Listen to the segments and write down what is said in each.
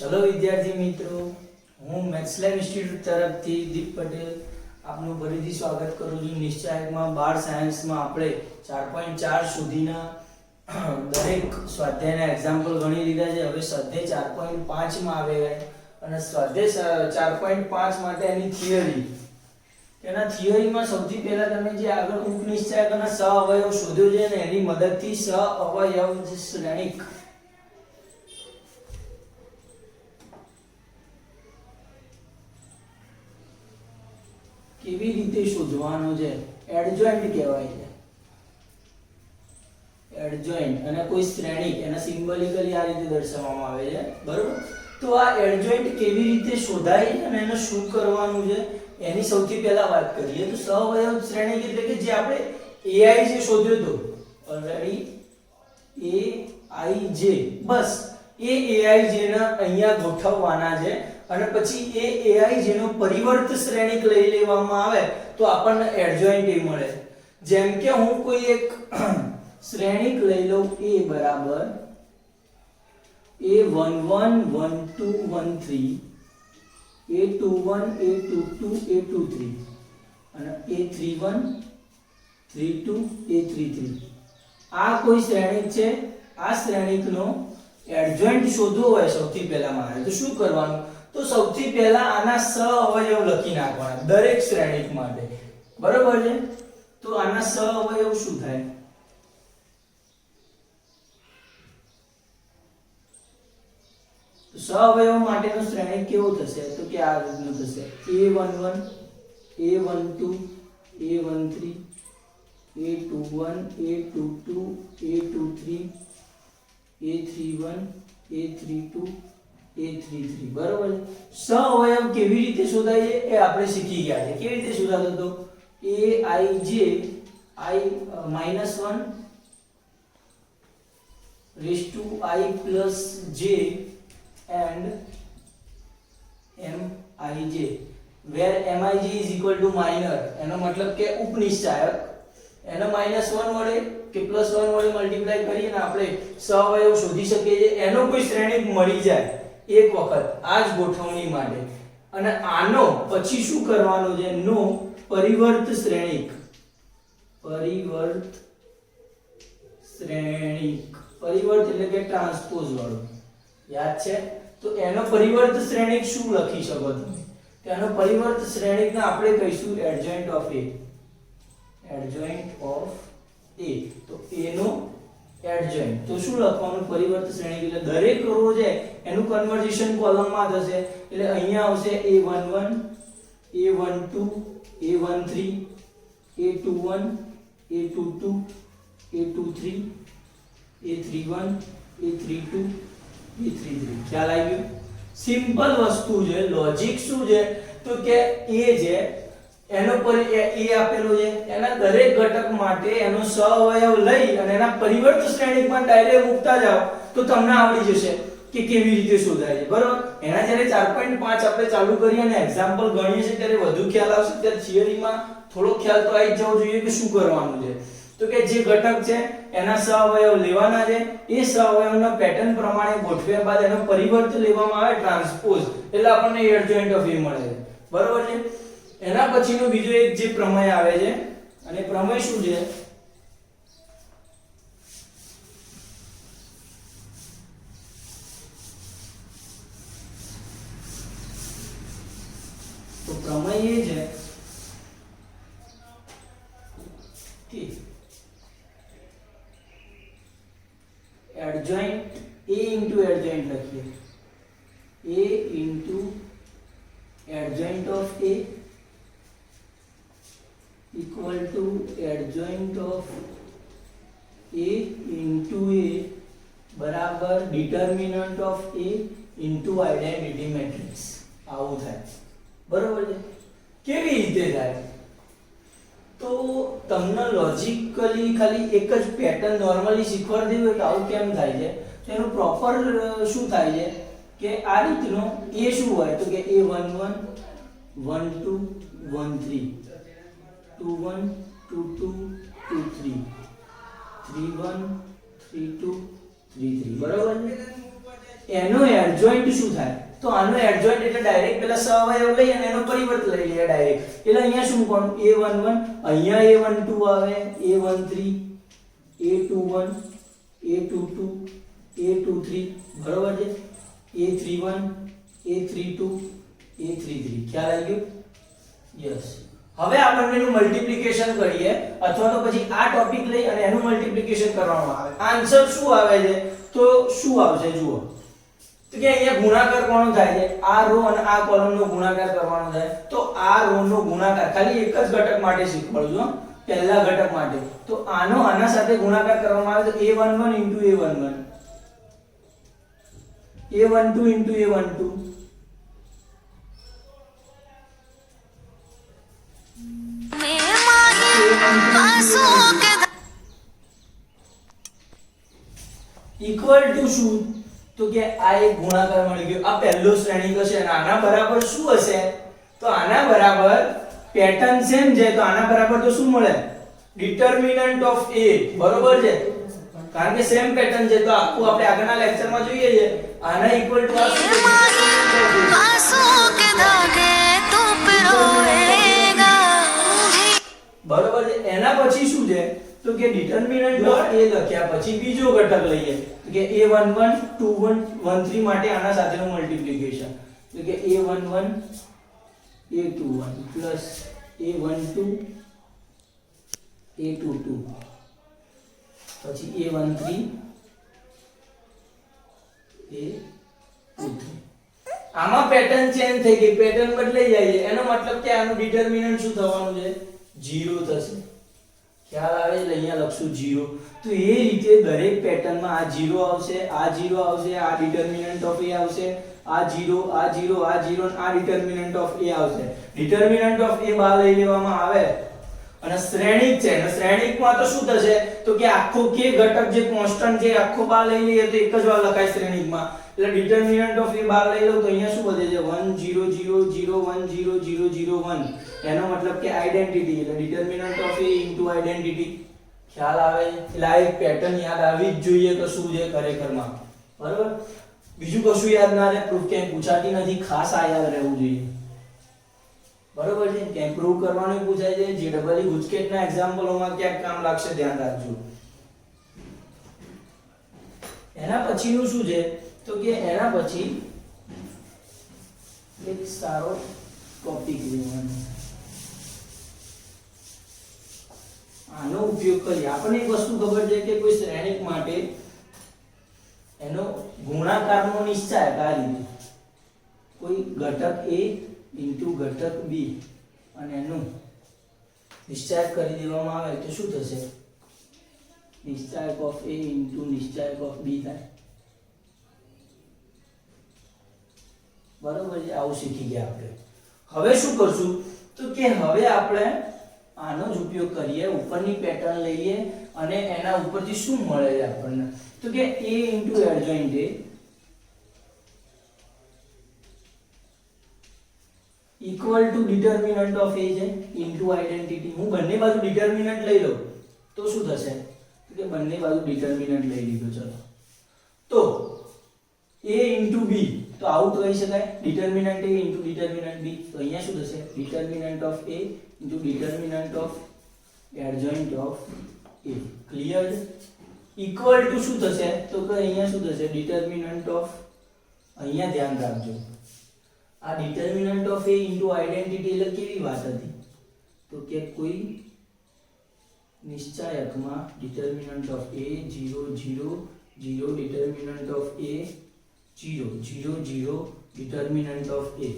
ચલો વિદ્યાર્થી મિત્રો, હું મેક્સલાઇવ ઇન્સ્ટિટ્યૂટ તરફથી દીપ પટેલ આપનું ફરીથી સ્વાગત કરું છું. નિશ્ચયકમાં 12 સાયન્સમાં આપણે 4.4 સુધીના દરેક સ્વાધ્યાયના એક્ઝામ્પલ ગણી લીધા છે. હવે સ્વાધ્યાય 4.5 માં આવે અને સ્વાધ્યાય 4.5 માટે એની થિયરી. એના થિયરીમાં સૌથી પહેલા તમે જે આગળ ઉપનિશ્ચયક અને સહઅવયવ શોધ્યો છે ને એની મદદથી સહઅવયવ શ્રેણિક કેવી રીતે શોધવાનું છે, એડજોઇન્ટ કહેવાય છે. એડજોઇન્ટ અને કોઈ શ્રેણિક એને સિમ્બોલિકલી આ રીતે દર્શાવવામાં આવે છે, બરોબર? તો આ એડજોઇન્ટ કેવી રીતે શોધાય અને એને શું કરવાનું છે એની સૌથી પહેલા વાત કરીએ તો સહઅવયવ શ્રેણિક એટલે કે જે આપણે AI જે શોધ્યો તો ઓલરેડી AIJ, બસ એ AIJ ને અહીંયા ગોઠવવાના છે અને પછી એ AIJ નો પરિવર્ત શ્રેણિક લઈ લેવામાં આવે તો આપણને એડજોઇન્ટ એ મળે. જેમ કે હું કોઈ એક શ્રેણિક લઈ લઉં A બરાબર A11 12 13 A21 A22 A23 અને A31 32 A33. આ કોઈ શ્રેણિક છે. આ શ્રેણિકનો એડજોઇન્ટ શોધવો હોય સૌથી પહેલા મારે તો શું કરવાનું? તો સૌથી પહેલા આના સહઅવયવ લખી નાખવાના દરેક શ્રેણિક માટે, બરોબર છે? તો આના સહઅવયવ શું થાય? તો સહઅવયવ માટેનો શ્રેણિક કેવો થશે? તો કે આ રીતનું થશે: A11 A12 A13 A21 A22 A23 A31 A32 A33, બરોબર? સહઅવયવ કેવી રીતે શોધાય છે એ આપણે શીખી ગયા છે. કેવી રીતે શોધાતો હતો? AIJ I-1 raised to I plus j and MIJ, where MIJ is equal to minor. એનો મતલબ કે ઉપનિશ્ચયક. એનો -1 વડે કે +1 વડે મલ્ટીપ્લાય કરીને આપણે સહઅવયવ શોધી શકીએ છીએ. એનો કોઈ શ્રેણિક મળી જાય એક વખત આ જ ગોઠવણી માટે. અને આનો પછી શું કરવાનું છે? નો પરિવર્ત શ્રેણિક. પરિવર્ત શ્રેણિક, પરિવર્ત એટલે કે ટ્રાન્સપોઝ વાળો, યાદ છે? તો એનો પરિવર્ત શ્રેણિક શું લખી શકો તમે? તેનો પરિવર્ત શ્રેણિકને આપણે કહીશું adjoint of A. Adjoint of A. તો A નો એડજોઇન્ટ તો શું લખવાનું? પરિવર્ત શ્રેણિક એટલે દરેક રો છે એનું કન્વર્ઝેશન કોલમમાં થશે. એટલે અહીંયા આવશે A11 A12 A13 A21 A22 A23 A31 A32 A33. ખ્યાલ આવી ગયો? સિમ્પલ વસ્તુ છે. લોજિક શું છે? તો કે A છે એનો એ આપેલો છે, એના દરેક ઘટક માટે એનો સહઅવયવ લઈ અને એના પરિવર્ત શ્રેણિકમાં ડાયરેક્ટ મૂકતા જાઓ તો તમને આવડી જશે કે કેવી રીતે શોધાય છે, બરોબર? એના જ્યારે 4.5 આપણે ચાલુ કરીએ અને એક્ઝામ્પલ ગણીએ છીએ ત્યારે વધુ ખ્યાલ આવશે. ત્યારે થિયરીમાં થોડો ખ્યાલ તો આવી જવો જોઈએ કે શું કરવાનું છે. તો કે જે ઘટક છે એના સહઅવયવ લેવાના છે, એ સહઅવયવના પેટર્ન પ્રમાણે ગોઠવ્યા બાદ એનો પરિવર્ત લેવામાં આવે ટ્રાન્સપોઝ, એટલે આપણને એડજોઇન્ટ ઓફ A મળે છે, બરોબર છે? એના પછીનો બીજો એક જે પ્રમેય આવે છે અને પ્રમેય શું છે? તો પ્રમેય એ છે કે એડજોઇન્ટ A into એડજોઇન્ટ લખીએ. A into adjoint of A equal to adjoint of A into A બરાબર determinant of A into identity matrix. આવું થાય, બરોબર છે? કેવી રીતે થાય? તો તમને લોજિકલી ખાલી એક જ પેટર્ન નોર્મલી શીખવાડી દેવું કે આવું કેમ થાય છે તો એનું પ્રોપર શું થાય છે કે આ રીતનો A શું હોય? તો કે A11 12 13 21 22 23 31 32 33, બરાબર છે? એનો એડજોઇન્ટ શું થાય? તો આનો એડજોઇન્ટ એટલે ડાયરેક્ટ પેલા સહઅવયવ લઈ અને એનો પરિવર્ત લઈ લઈએ ડાયરેક્ટ. એટલે અહીંયા શું કોણ a11, અહીંયા a12 આવે, a13, a21, a22, a23 બરોબર છે, a31, a32, a33 ખ્યાલ આવી ગયો? યસ. હવે આ બંનેનું મલ્ટીપ્લિકેશન કરીએ અથવા તો પછી આ ટોપિક લઈ અને એનું મલ્ટીપ્લિકેશન કરવાનું આવે. આન્સર શું આવે છે? તો શું આવશે જુઓ. તો કે અહીંયા ગુણાકાર કોનો થાય છે? આ રો અને આ કોલમનો ગુણાકાર કરવાનો થાય. તો આ રો નો ગુણાકાર ખાલી એક જ ઘટક માટે શીખવાડું છું, પહેલા ઘટક માટે. તો આનો આના સાથે ગુણાકાર કરવામાં આવે તો a11 * a11, a12 * a12, equal to શું? તો કે આ એક ગુણાકાર મળી ગયો. આ પહેલો શ્રેણિક હશે અને આના બરાબર શું હશે? તો આના બરાબર પેટર્ન સેમ છે તો આના બરાબર તો શું મળે? ડિટર્મિનન્ટ ઓફ a બરોબર છે, કારણ કે સેમ પેટર્ન છે. તો આખું આપણે આગળના લેક્ચરમાં જોઈએ છે. આના ઇક્વલ ટુ બરોબર છે. એના પછી શું છે? તો કે ડિટર્મિનન્ટ ઓફ a લખ્યા પછી બીજો ઘટક લઈએ તો કે a11 21 13 માટે આના સાથેનું મલ્ટીપ્લિકેશન. તો કે a11 a21 plus a12 a22 પછી a13 a23. આમાં પેટર્ન ચેન્જ થઈ ગઈ, પેટર્ન બદલાઈ જાય છે. એનો મતલબ કે આનું ડિટર્મિનન્ટ શું થવાનું છે? 0 થશે. ખ્યાલ આવે? એટલે અહીંયા લખશું 0. તો એ રીતે દરેક પેટર્નમાં આ 0 આવશે, આ 0 આવશે, આ ડિટર્મિનન્ટ ઓફ a આવશે, આ 0 આ 0 આ 0 અને આ ડિટર્મિનન્ટ ઓફ a આવશે. ડિટર્મિનન્ટ ઓફ a બહાર લઈ લેવામાં આવે અને શ્રેણિક છે અને શ્રેણિકમાં તો શું થશે? તો કે આખો કે ઘટક જે કોન્સ્ટન્ટ છે આખો બહાર લઈ લઈએ તો એક જ વાર લખાય શ્રેણિકમાં. એટલે ડિટર્મિનન્ટ ઓફ a બહાર લઈ લો તો અહીંયા શું વધે છે? 1 0 0 0 1 0 0 0 1. એનો મતલબ કે આઇડેન્ટિટી, એટલે determinant of a into identity. ખ્યાલ આવે? એટલે આ એક પેટર્ન યાદ આવી જ જોઈએ કે શું છે ખરેખરમાં. બરાબર? બીજું કશું યાદ ના રહે, પ્રૂફ ક્યાંય પૂછાતી નથી, ખાસ આ યાદ રહેવું જોઈએ. બરોબર છે? ક્યાંય પ્રૂવ કરવાનું પૂછાય છે, જીડબલ્યુ ગુજકેટના એક્ઝામ્પલોમાં ક્યાંક કામ લાગશે, ધ્યાન રાખજો. એના પછીનું શું છે? તો કે એના પછી એક સારો ટોપિક લેવાનો, આનો ઉપયોગ કરીએ. આપણને એક વસ્તુ ખબર છે કે કોઈ શ્રેણિક માટે એનો ગુણાકારનો નિશ્ચાયક આ રીતે કોઈ ઘટક a ઇન્ટુ ઘટક b અને એનું નિશ્ચાયક કરી દેવામાં આવે તો શું થશે? નિશ્ચાયક ઓફ a ઇન્ટુ નિશ્ચાયક ઓફ b થાય. બરોબર છે? આવું શીખી ગયા આપણે. હવે શું કરશું? તો કે હવે આપણે આનો જ ઉપયોગ કરીએ, ઉપરની પેટર્ન લઈએ અને એના ઉપરથી શું મળે છે આપણને? તો કે a into adjoint a equal to determinant of a છે ઇન્ટુ આઇડેન્ટિટી. હું બંને બાજુ ડિટર્મિનન્ટ લઈ લઉં તો શું થશે? તો કે બંને બાજુ ડિટર્મિનન્ટ લઈ લીધો. ચલો તો a ઇન્ટુ b તો આવું કહી શકાય, determinant a into determinant b. તો અહીંયા શું થશે? Determinant of a into determinant of adjoint of a. Clear? Equal to શું થશે? તો કે અહીંયા શું થશે? ડિટર્મિનન્ટ ઓફ, અહીંયા ધ્યાન રાખજો, આ determinant of a into identity એટલે કેવી વાત હતી? તો કે કોઈ નિશ્ચાયકમાં determinant of a 0 0 0 determinant of a 0 0 0 determinant of a.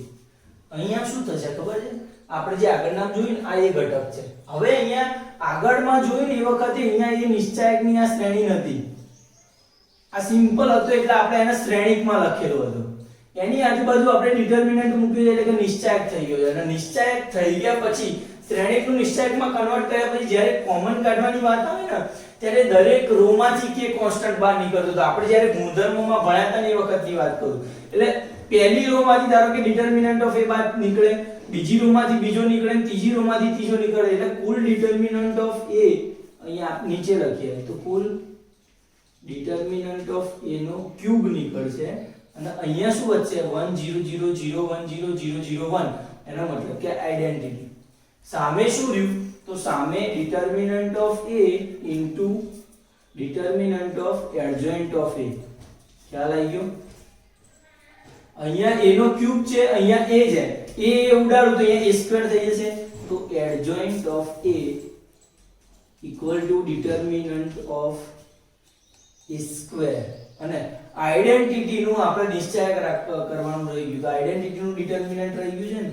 અહીંયા શું થશે ખબર છે? આપણે જે આગળ નામ જોયું ને આ એ ઘટક છે. હવે અહીંયા આગળમાં જોયું ને એ વખતે અહીંયા એ નિશ્ચાયકની આ શ્રેણી નથી, આ સિમ્પલ હતો એટલે આપણે એને શ્રેણિકમાં લખેલું હતું. એની આજુબાજુ આપણે ડિટર્મિનન્ટ મૂક્યું એટલે કે નિશ્ચાયક થઈ ગયો છે. અને નિશ્ચાયક થઈ ગયા પછી શ્રેણિકનું નિશ્ચાયકમાં કન્વર્ટ કર્યા પછી જ્યારે કોમન કાઢવાની વાત આવે ને ત્યારે દરેક રો માંથી કે કોન્સ્ટન્ટ બહાર નીકળતો હતો. આપણે જ્યારે ગુણધર્મોમાં ભણ્યા હતા ને એ વખતની વાત કરું. એટલે પહેલી રો માંથી ધારો કે ડિટર્મિનન્ટ ઓફ a બાદ નીકળે, બીજી રો માંથી બીજો નીકળે, ત્રીજી રો માંથી ત્રીજો નીકળે, એટલે કુલ ડિટર્મિનન્ટ ઓફ a અહીંયા નીચે લખીએ તો કુલ ડિટર્મિનન્ટ ઓફ a નો ક્યુબ નીકળશે. અને અહીંયા શું વચ્ચે 1 0 0 0 1 0 0 0 1 એનો મતલબ કે આઈડેન્ટિટી. સામે શું રહ્યું? તો સામે determinant of a into determinant of adjoint of a. ખ્યાલ આવી ગયો? અહીંયા a નો ક્યુબ છે, અહીંયા a છે, a ઉડાડું તો અહીંયા a સ્ક્વેર થઈ જશે. તો adjoint of a equal to determinant of a square. અને આઈડેન્ટિટી નું આપણે નિશ્ચય કરવાનું રહી ગયું. તો આઈડેન્ટિટી નું ડિટર્મિનન્ટ રહી ગયું છે ને,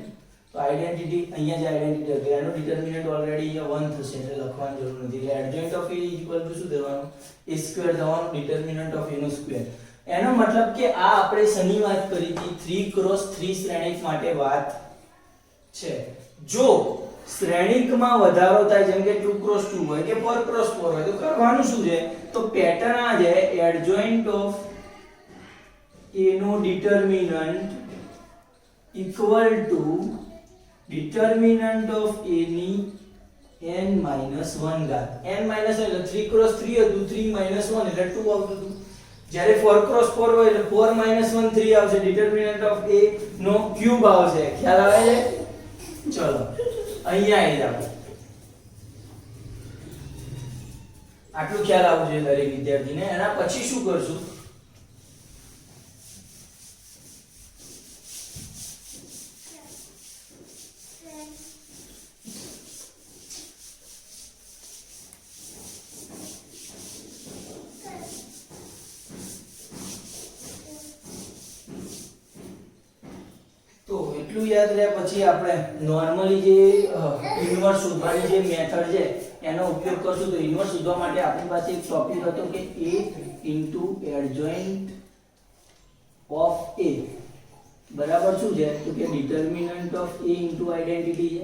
તો આઈડેન્ટિટી અહીંયા જે આઈડેન્ટિટી હતી એનો ડિટર્મિનન્ટ ઓલરેડી અહીંયા 1 થશે એટલે લખવાની જરૂર નથી. એટલે adjoint of a equal to શું દેવાનું? a સ્ક્વેર થવાનું, ડિટર્મિનન્ટ ઓફ a નો સ્ક્વેર. એનો મતલબ કે આ આપણે શની વાત કરી હતી 3x3 શ્રેણિક માટે વાત છે. જો શ્રેણિકમાં વધારો થાય જેમ કે 2x2 હોય કે 4x4 હોય તો કરવાનું શું છે? તો પેટર્ન આ છે એડજોઇન્ટ ઓફ a નો determinant equal to determinant of a ની n - 1 ઘાત. n - એટલે 3x3 હતું, 3 - 1 એટલે 2 આવતું હતું. જ્યારે 4x4 હોય એટલે 4 - 1 3 આવશે. ડિટર્મિનન્ટ ઓફ a નો ક્યુબ આવશે. ખ્યાલ આવે છે? ચલો અહીંયા આવી જાવ. આટલું ખ્યાલ આવવું જોઈએ દરેક વિદ્યાર્થીને. એના પછી શું કરશું? તો એટલું યાદ રહે પછી આપણે નોર્મલી જે ઇન્વર્સ શોધવાની જે મેથડ છે એનો ઉપયોગ કરશું. તો ઇન્વર્સ શોધવા માટે આપણી પાસે એક ટોપિક હતો કે a into adjoint of a બરાબર શું છે? તો કે determinant of a into identity છે.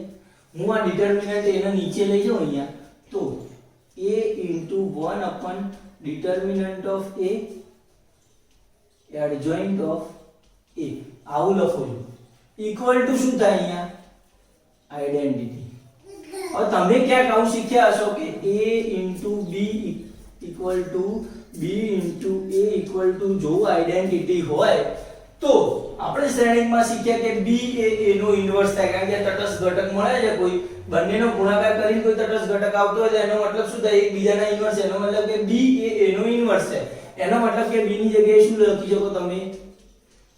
હું આ ડિટર્મિનન્ટ એને નીચે લઈ જાઉં અહીંયા, તો a into 1 upon determinant of a adjoint of a આવું લખું છું. ઇક્વલ ટુ શું થાય અહીંયા? આઈડેન્ટિટી. હવે તમે ક્યાંક આવું શીખ્યા હશો કે a into b equal to b into a equal to જો આઈડેન્ટિટી હોય તો આપણે શ્રેણિકમાં શીખ્યા કે b એ a નો ઇન્વર્સ થાય. કારણ કે તટસ્થ ઘટક મળે છે કોઈ, બંનેનો ગુણાકાર કરીને કોઈ તટસ્થ ઘટક આવતો હોય તો એનો મતલબ શું થાય? એકબીજાના ઇન્વર્સ. એનો મતલબ કે b એ a નો ઇન્વર્સ છે. એનો મતલબ કે b ની જગ્યાએ શું લખી શકો તમે?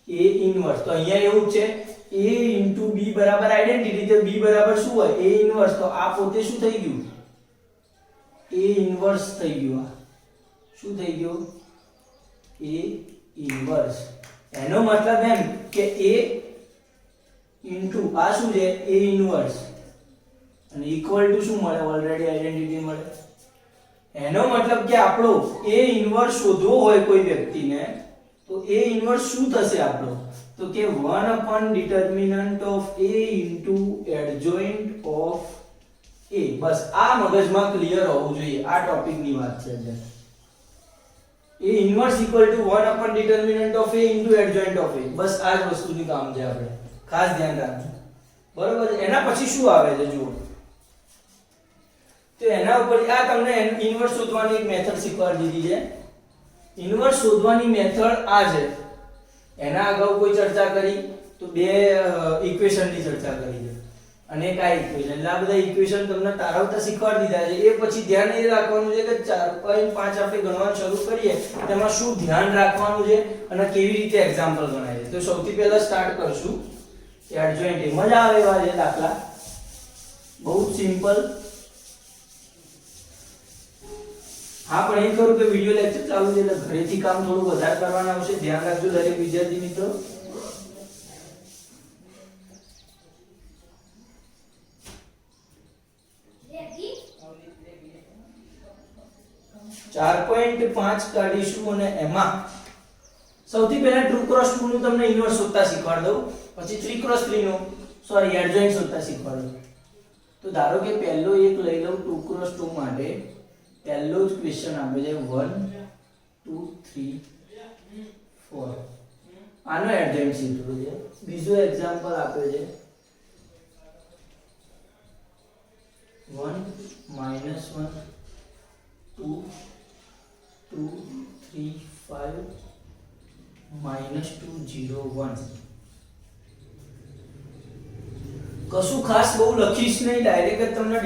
a inverse. તો અહીંયા એવું જ છે a ઇન્ટુ b બરાબર આઈડેન્ટિટી. તો b બરાબર શું હોય? a inverse. તો આ પોતે શું થઈ ગયું? a ઇન્વર્સ થઈ ગયું. આ શું થઈ ગયું? a inverse. એનો મતલબ એમ કે a ઇન્ટુ આ શું છે? a ઇન્વર્સ અને ઇક્વલ ટુ શું મળે? ઓલરેડી આઈડેન્ટિટી મળે. એનો મતલબ કે આપણો a ઇન્વર્સ શોધવો હોય કોઈ વ્યક્તિને તો a ઇન્વર્સ શું થશે આપણો? તો કે 1 upon determinant of a into adjoint of a. બસ આ મગજમાં ક્લિયર હોવું જોઈએ. આ ટોપિકની વાત છે જે a inverse equal to 1 upon determinant of a into adjoint of a. બસ આ જ વસ્તુની કામ છે. આપણે ખાસ ધ્યાન રાખજો. બરોબર. એના પછી શું આવે છે જુઓ. તો એના ઉપર આ તમને ઇન્વર્સ શોધવાની એક મેથડ શીખવાડી દીધી છે. ઇન્વર્સ શોધવાની મેથડ આ છે. એના અગાઉ કોઈ ચર્ચા કરી તો બે ઇક્વેશનની ચર્ચા કરી છે અને એક આ ઇક્વેશન. એટલે આ બધા ઇક્વેશન તમને તારવતા શીખવાડી દીધા છે. એ પછી ધ્યાન એ રાખવાનું છે કે 4.5 આપણે ગણવાનું શરૂ કરીએ તેમાં શું ધ્યાન રાખવાનું છે અને કેવી રીતે એક્ઝામ્પલ ગણાય છે. તો સૌથી પહેલા સ્ટાર્ટ કરશું એડજોઇન્ટ. મજા આવે એવા છે દાખલા, બહુ સિમ્પલ. હા, પણ એ કરું કે વિડિયો લેક્ચર ચાલુ છે એટલે ઘરેથી કામ થોડું વધારે કરવાનું આવશે. ધ્યાન રાખજો દરેક વિદ્યાર્થી મિત્રો. ચાર 4.5 કાઢીશું અને એમાં સૌથી પહેલા 2x2 નું તમને ઇન્વર્સ શોધતા શીખવાડ દઉં, પછી 3x3 નું એડજોઇન્ટ શોધતા શીખવાડ દઉં. તો ધારો કે પહેલો એક લઈ લઉં 2x2 માટે. પહેલો જ ક્વેશ્ચન આપે છે 1 2 3 4. આનો એડજોઇન્ટ શીખવું છે. બીજો એક્ઝામ્પલ આપે છે 1 -1 2 2 3 5 -2 0 1. કશું ખાસ બહુ લખીશ નહીં, ડાયરેક્ટ જ તમને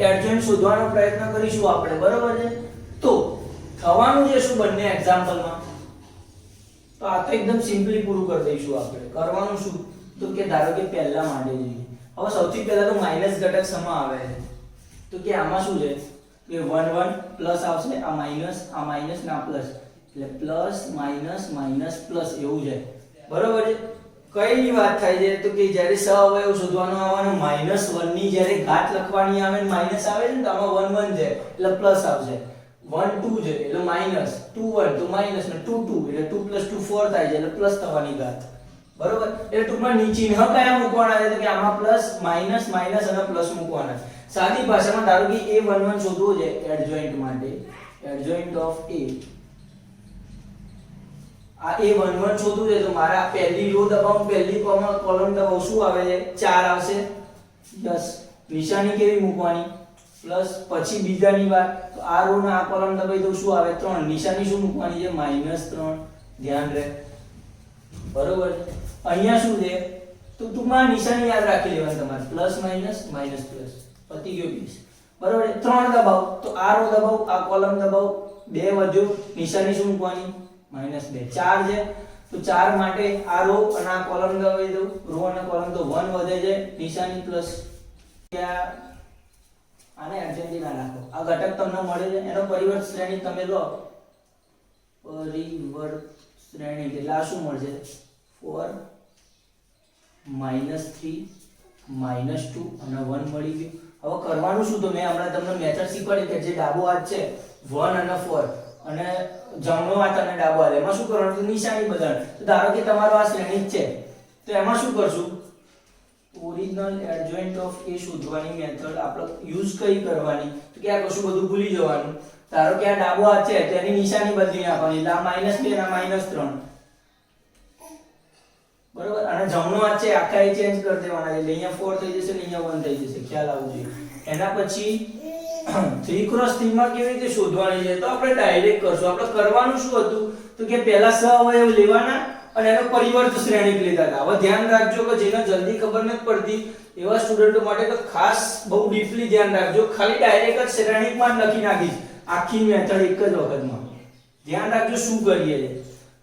એડજોઇન્ટ શોધવાનો પ્રયત્ન કરીશું આપણે, બરોબર છે? તો થવાનું છે શું બંને એક્ઝામ્પલમાં, તો આ તો એકદમ સિમ્પલી પૂરું કરી દઈશું આપણે. કરવાનું શું, તો કે ધારો કે પહેલા માટે જોઈએ. હવે સૌથી પહેલા તો માઈનસ ઘટક શેમાં આવે છે, તો કે આમાં શું છે કે 1 1 પ્લસ આવશે, આ માઈનસ ને આ પ્લસ, એટલે પ્લસ માઈનસ માઈનસ પ્લસ એવું છે, બરોબર છે? કઈ વાત થાય છે, તો કે જ્યારે સહઅવયવ શોધવાનો આવવાનો -1 ની જ્યારે ઘાત લખવાની આવે ને માઈનસ આવે છે ને, તો આમાં 1 1 છે એટલે પ્લસ આવશે, 1 2 છે એટલે માઈનસ, 2 1 તો માઈનસ ને 2 2 એટલે 2 + 2 4 થાય છે એટલે પ્લસ થવાની ઘાત, બરોબર? એટલે ટૂંકમાં ચિહ્ન કયા મૂકવાના છે, તો કે આમાં પ્લસ માઈનસ માઈનસ અને પ્લસ મૂકવાના. સાદી ભાષામાં ધારો કે a11 શોધવો છે એડજોઇન્ટ માટે, એડજોઇન્ટ ઓફ a, આ a11 શોધવું છે તો મારા પહેલી રો દબાવું, પહેલી કોલમ દબાવું, શું આવે છે 4 આવશે. યસ, નિશાની કેવી મૂકવાની પ્લસ, પછી બીજાની વાત તો આ રો ને આ કોલમ દબાઈ દઉં, શું આવે 3, નિશાની શું મૂકવાની છે -3, ધ્યાન રહે, બરોબર? અહીંયા શું છે, તો ટૂંકમાં નિશાની યાદ રાખી લેવાની તમારે, પ્લસ માઈનસ માઈનસ પ્લસ, પતી ગયો 20, બરોબર? 3 દબાવ તો આ રો દબાવ, આ કોલમ દબાવ, 2 વધ્યો, નિશાની શું મૂકવાની -2, 4 છે તો 4 માટે આ રો અને આ કોલમ દબાવી દઉં, રો અને કોલમ તો 1 વધે છે, નિશાની પ્લસ. આને એડજોઇન્ટ ના રાખો, આ ઘટક તમને મળે છે એનો પરિવર્ત શ્રેણી તમે લો, પરિવર્ત શ્રેણી એટલે આ શું મળશે 4 -3 -2 અને 1 મળી ગયું. હવે કરવાનું શું, તો મેં હમણાં તમને મેથડ શીખવાડી કે જે ડાબો હાથ છે 1 અને 4 અને જમણો હાથ અને ડાબો હાથ, એમાં શું કરવાનું, તો નિશાની બદલવાની. તો ધારો કે તમારો આ શ્રેણી છે તો એમાં શું કરશું, ઓરિજિનલ એડજોઇન્ટ ઓફ a શોધવાની મેથડ આપણે યુઝ કઈ કરવાની, તો કે આ કશું બધું ભૂલી જવાનું. ધારો કે આ ડાબો હાથ છે તો એની નિશાની બદલી નાખવાની, એટલે આ -2 અને આ -3, બરોબર? અને જમણો હાથ છે આખા એ ચેન્જ કરી દેવાના, એટલે અહીંયા 4 થઈ જશે ને અહીંયા 1 થઈ જશે, ખ્યાલ આવવો જોઈએ. એના પછી 3x3 માં કેવી રીતે શોધવાની છે, તો આપણે ડાયરેક્ટ કરશું. આપણે કરવાનું શું હતું, તો કે પહેલા સહઅવયવ લેવાના અને એનો પરિવર્ત શ્રેણિક લેતા હતા. હવે ધ્યાન રાખજો કે જેને જલ્દી ખબર નથી પડતી એવા સ્ટુડન્ટો માટે તો ખાસ બહુ ડીપલી ધ્યાન રાખજો, ખાલી ડાયરેક્ટ જ શ્રેણિકમાં લખી નાખીશ આખી મેથડ એક જ વખતમાં. ધ્યાન રાખજો શું કરીએ છે,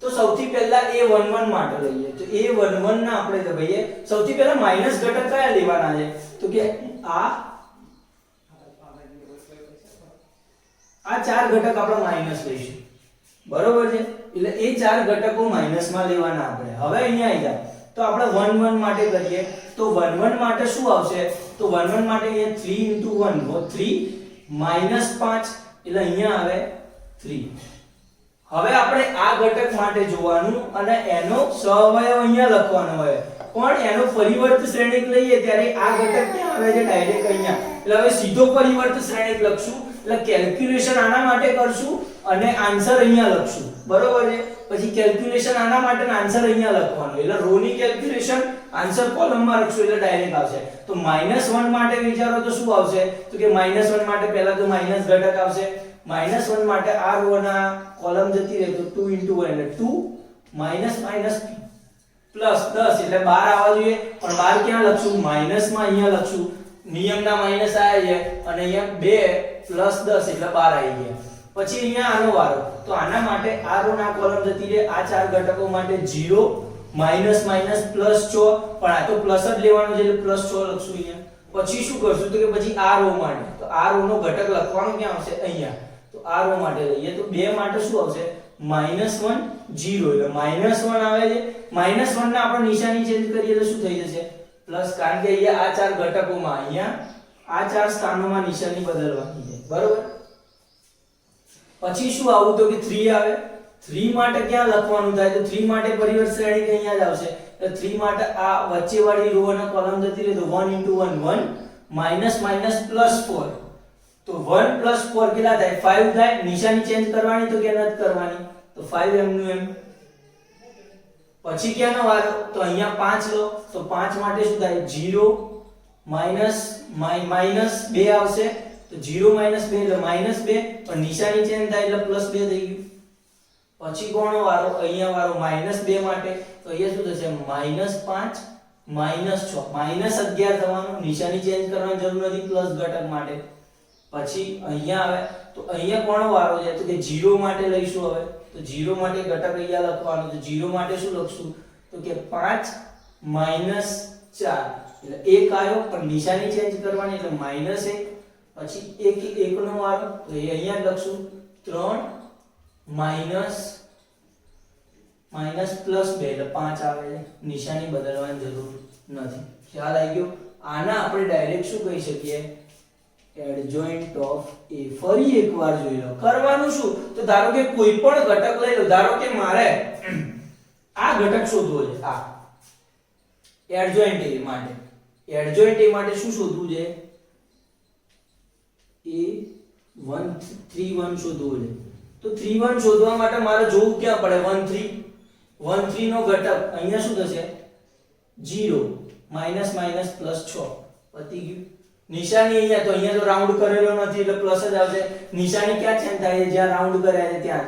તો સૌથી પહેલા a11 માટે લઈએ, તો a11 ના આપણે દબાઈએ. સૌથી પહેલા માઈનસ ઘટક કયા લેવાના છે, તો કે આ 4 ઘટક આપણે માઈનસ લઈશું, બરોબર છે? એટલે એ 4 ઘટકો માઈનસ માં લેવાના આપણે. હવે અહીંયા આવી જાય તો આપણે 1 1 માટે કરીએ, તો 1 1 માટે શું આવશે, તો 1 1 માટે અહીંયા 3 * 1 3 -5 એટલે અહીંયા આવે 3. હવે આપણે આ ઘટક માટે જોવાનું અને એનો સહઅવયવ અહીંયા લખવાનો હોય, પણ એનો પરિવર્ત શ્રેણિક લઈએ ત્યારે આ ઘટક ક્યાં આવે છે, ડાયરેક્ટ અહીંયા. એટલે હવે સીધો પરિવર્ત શ્રેણિક લખશું, એટલે કેલ્ક્યુલેશન આના માટે કરશું અને આન્સર અહીંયા લખશું, બરોબર છે? પછી કેલ્ક્યુલેશન આના માટે અને આન્સર અહીંયા લખવાનું, એટલે રો ની કેલ્ક્યુલેશન આન્સર કોલમમાં લખશું એટલે ડાયરેક્ટ આવશે. તો -1 માટે વિચારો તો શું આવશે, તો કે -1 માટે પહેલા તો માઈનસ ઘટક આવશે, -1 માટે આ રો ના કોલમ જતી રહે તો 2 * 1 એટલે 2 માઈનસ માઈનસ પ્લસ 10 એટલે 12 આવવા જોઈએ, પણ 12 ક્યાં લખશું, માઈનસ માં અહીંયા લખશું, નિયમના માઈનસ આયા છે અને અહીંયા 2 + 10 એટલે 12 આવી ગયા. પછી અહીંયા આનો વારો, તો આના માટે આ રો ના કોલમ જતી રહે, આ 4 ઘટકો માટે 0 માઈનસ માઈનસ પ્લસ 6, પણ આ તો પ્લસ જ લેવાનું છે એટલે +6 લખશું અહીંયા. પછી શું કરશું, તો કે પછી આ રો માટે, તો આ રો નો ઘટક લખવાનો ક્યાં આવશે, અહીંયા. તો આ રો માટે લઈએ તો 2 માટે શું આવશે, -1 0 એટલે -1 આવે છે. -1 ને આપણે નિશાની ચેન્જ કરીએ તો શું થઈ જશે, પ્લસ, કારણ કે અહીંયા આ 4 ઘટકોમાં અહીંયા આ 4 સ્થાનોમાં નિશાની બદલવાની છે, બરોબર? પછી શું આવું, તો કે 3 આવે. 3 માટે ક્યાં લખવાનું થાય, તો 3 માટે પરિવર્ત શ્રેણી અહીંયા જ આવશે. તો 3 માટે આ વચ્ચેવાળી રો અને કોલમ જતી રહે તો 1 * 1 1 માઈનસ માઈનસ +4, તો 1 + 4 કેટલા થાય, 5 થાય. નિશાની ચેન્જ કરવાની તો કે નથી કરવાની, તો 5 એમનું એમ. પછી ક્યાંનો વારો, તો અહીંયા 5 લો, તો 5 માટે શું થાય, 0 માઈનસ 2 આવશે, તો 0 - 2 એટલે -2, પણ નિશાની ચેન્જ થાય એટલે +2 થઈ ગયું. પછી કોનો વારો? અહીંયા વારો -2 માટે, તો અહીંયા શું થશે? -5 -6 -11 થવાનું. નિશાની ચેન્જ કરવાની જરૂર નથી પ્લસ ઘટક માટે. પછી અહીંયા આવે તો અહીંયા કોનો વારો છે? તો કે 0 માટે લઈશું. હવે તો 0 માટે ઘટક અહીંયા લખવાનું. તો 0 માટે શું લખશું? તો કે 5 - 4 એટલે 1 આવ્યો, પણ નિશાની ચેન્જ કરવાની એટલે -1. પછી 1 નો વારો, તો એ અહીંયા લખશું 3 માઈનસ પ્લસ 2 એટલે 5 આવે છે. નિશાની બદલવાની જરૂર નથી. ખ્યાલ આવી ગયો? આના આપણે ડાયરેક્ટ શું કહી શકીએ? એડજોઇન્ટ ઓફ એ. ફરી એકવાર જોઈ લો. કરવાનું શું? તો ધારો કે કોઈ પણ ઘટક લઈ લો. ધારો કે મારે આ ઘટક શોધવો છે. આ એડજોઇન્ટ એ માટે, એડજોઇન્ટ એ માટે શું શોધવું છે? a1 3 1 શોધવું છે. તો 3 1 શોધવા માટે મારે જોવું ક્યાં પડે? 1 3 નો ઘટક અહીંયા શું થશે? 0 માઈનસ પ્લસ 6 પતી ગયું. નિશાની અહીંયા તો રાઉન્ડ કરેલો નથી એટલે પ્લસ જ આવશે. નિશાની ક્યાં ચેન્જ થાય છે? જ્યાં રાઉન્ડ કર્યા છે ત્યાં.